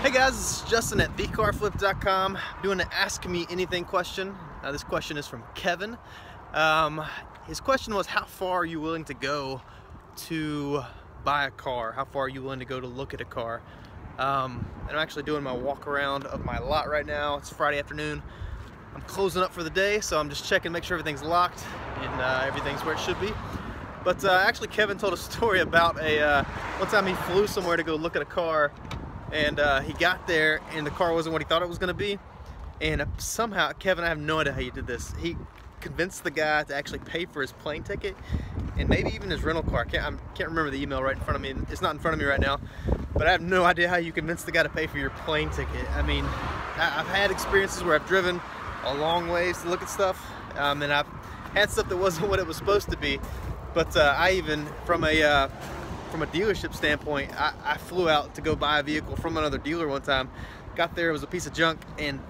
Hey guys, this is Justin at thecarflip.com doing an Ask Me Anything question. This question is from Kevin. His question was, how far are you willing to go to buy a car? How far are you willing to go to look at a car? And I'm actually doing my walk around of my lot right now. It's Friday afternoon. I'm closing up for the day, so I'm just checking, make sure everything's locked and everything's where it should be. But actually Kevin told a story about one time he flew somewhere to go look at a car, and he got there and the car wasn't what he thought it was going to be, and somehow, Kevin, I have no idea how you did this, he convinced the guy to actually pay for his plane ticket and maybe even his rental car. I can't remember the email right in front of me. It's not in front of me right now, but I have no idea how you convinced the guy to pay for your plane ticket. I mean, I've had experiences where I've driven a long ways to look at stuff, and I've had stuff that wasn't what it was supposed to be. But I even, from a dealership standpoint, I flew out to go buy a vehicle from another dealer one time. Got there, it was a piece of junk, and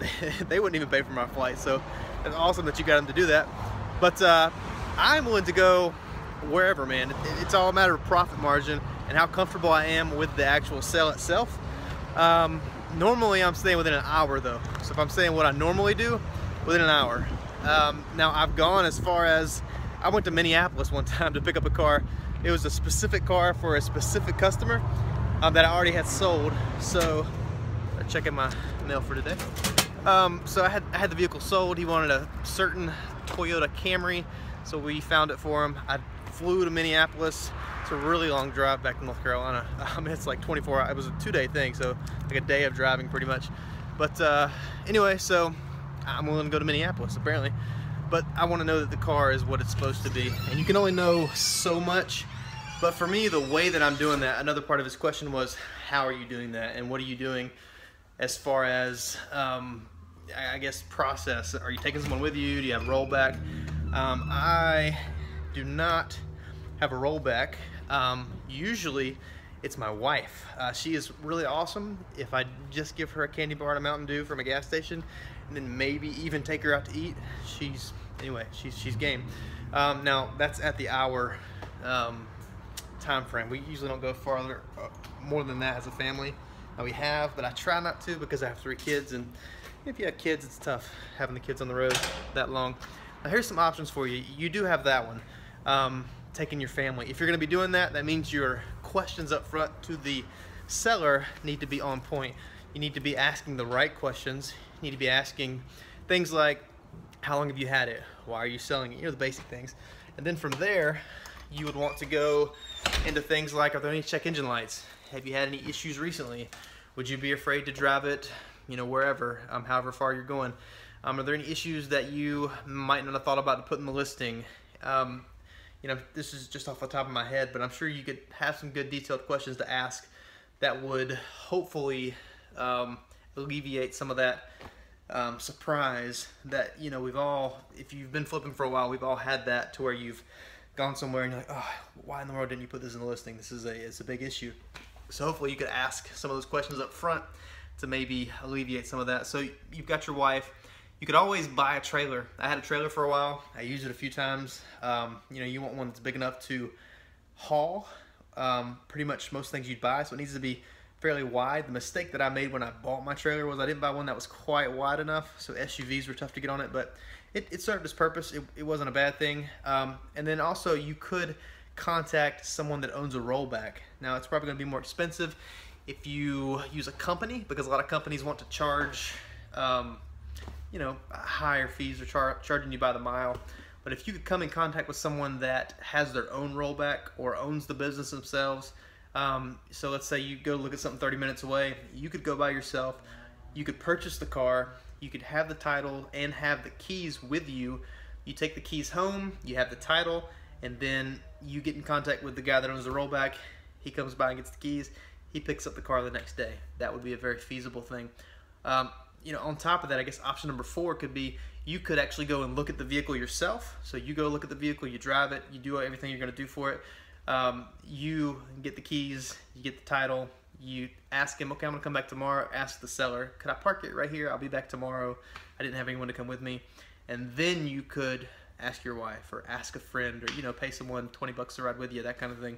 they wouldn't even pay for my flight. So it's awesome that you got them to do that. But I'm willing to go wherever, man. It's all a matter of profit margin and how comfortable I am with the actual sale itself. Normally I'm staying within an hour though. So if I'm saying what I normally do, within an hour. Now I've gone as far as, I went to Minneapolis one time to pick up a car. It was a specific car for a specific customer that I already had sold. So I'm checking my mail for today. So I had the vehicle sold. He wanted a certain Toyota Camry, so we found it for him. I flew to Minneapolis. It's a really long drive back to North Carolina. I mean, it's like 24 hours. It was a 2-day thing, so like a day of driving pretty much. But anyway, so I'm willing to go to Minneapolis apparently. But I want to know that the car is what it's supposed to be. And you can only know so much. But for me, the way that I'm doing that, another part of his question was, how are you doing that? And what are you doing as far as, I guess, process? Are you taking someone with you? Do you have rollback? I do not have a rollback. Usually it's my wife. She is really awesome. If I just give her a candy bar and a Mountain Dew from a gas station, and then maybe even take her out to eat, she's game. Now that's at the hour time frame. We usually don't go farther, more than that as a family. We have, but I try not to because I have 3 kids, and if you have kids, it's tough having the kids on the road that long. Now here's some options for you. You do have that one, taking your family. If you're going to be doing that, that means your questions up front to the seller need to be on point. You need to be asking the right questions. You need to be asking things like, how long have you had it? Why are you selling it? You know, the basic things. And then from there, you would want to go into things like, are there any check engine lights? Have you had any issues recently? Would you be afraid to drive it, you know, wherever, however far you're going? Are there any issues that you might not have thought about to put in the listing? You know, this is just off the top of my head, but I'm sure you could have some good detailed questions to ask that would hopefully alleviate some of that surprise that, you know, we've all, if you've been flipping for a while, we've all had that, to where you've gone somewhere and you're like, oh, why in the world didn't you put this in the listing? It's a big issue. So hopefully you could ask some of those questions up front to maybe alleviate some of that. So you've got your wife. You could always buy a trailer. I had a trailer for a while. I used it a few times. You know, you want one that's big enough to haul pretty much most things you'd buy, so it needs to be fairly wide. The mistake that I made when I bought my trailer was I didn't buy one that was quite wide enough, so SUVs were tough to get on it, but it served its purpose. It wasn't a bad thing. And then also you could contact someone that owns a rollback. Now it's probably going to be more expensive if you use a company, because a lot of companies want to charge you know, higher fees or charging you by the mile. But if you could come in contact with someone that has their own rollback or owns the business themselves, so let's say you go look at something 30 minutes away, you could go by yourself, you could purchase the car, you could have the title and have the keys with you. You take the keys home, you have the title, and then you get in contact with the guy that owns the rollback. He comes by and gets the keys. He picks up the car the next day. That would be a very feasible thing. You know, on top of that, I guess option number 4 could be, you could actually go and look at the vehicle yourself. So you go look at the vehicle, you drive it, you do everything you're going to do for it. You get the keys, you get the title, you ask him, okay, I'm going to come back tomorrow. Ask the seller, could I park it right here? I'll be back tomorrow. I didn't have anyone to come with me. And then you could ask your wife or ask a friend, or, you know, pay someone 20 bucks to ride with you, that kind of thing.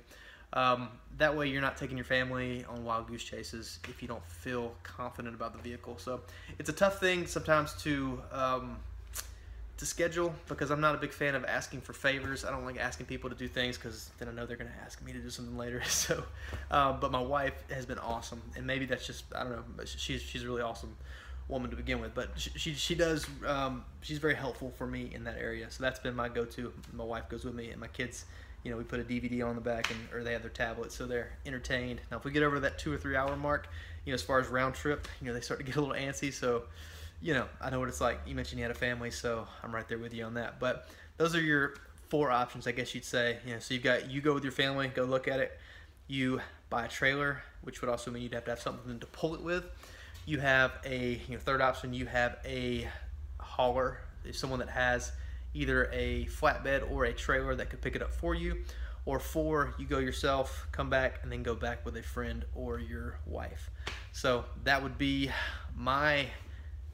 That way you're not taking your family on wild goose chases if you don't feel confident about the vehicle. So it's a tough thing sometimes to schedule, because I'm not a big fan of asking for favors. I don't like asking people to do things because then I know they're going to ask me to do something later. So, but my wife has been awesome, and maybe that's just, I don't know, but she's a really awesome woman to begin with. But she does, she's very helpful for me in that area. So that's been my go-to. My wife goes with me, and my kids, you know, we put a DVD on the back, or they have their tablet, so they're entertained. Now, if we get over that 2 or 3 hour mark, you know, as far as round trip, you know, they start to get a little antsy. So, you know, I know what it's like. You mentioned you had a family, so I'm right there with you on that. But those are your 4 options, I guess you'd say. You know, so you go with your family, go look at it. You buy a trailer, which would also mean you'd have to have something to pull it with. You have a, you know, third option, you have a hauler, someone that has either a flatbed or a trailer that could pick it up for you. Or 4, you go yourself, come back, and then go back with a friend or your wife. So that would be my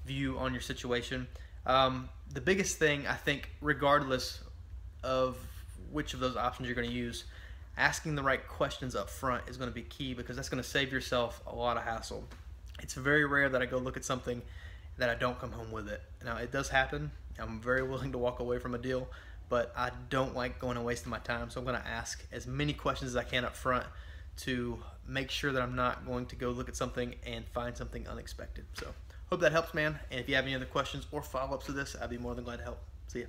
view on your situation. The biggest thing, I think, regardless of which of those options you're going to use, asking the right questions up front is going to be key, because that's going to save yourself a lot of hassle. It's very rare that I go look at something that I don't come home with it. Now, it does happen. I'm very willing to walk away from a deal, but I don't like going and wasting my time. So I'm going to ask as many questions as I can up front to make sure that I'm not going to go look at something and find something unexpected. So hope that helps, man. And if you have any other questions or follow-ups to this, I'd be more than glad to help. See ya.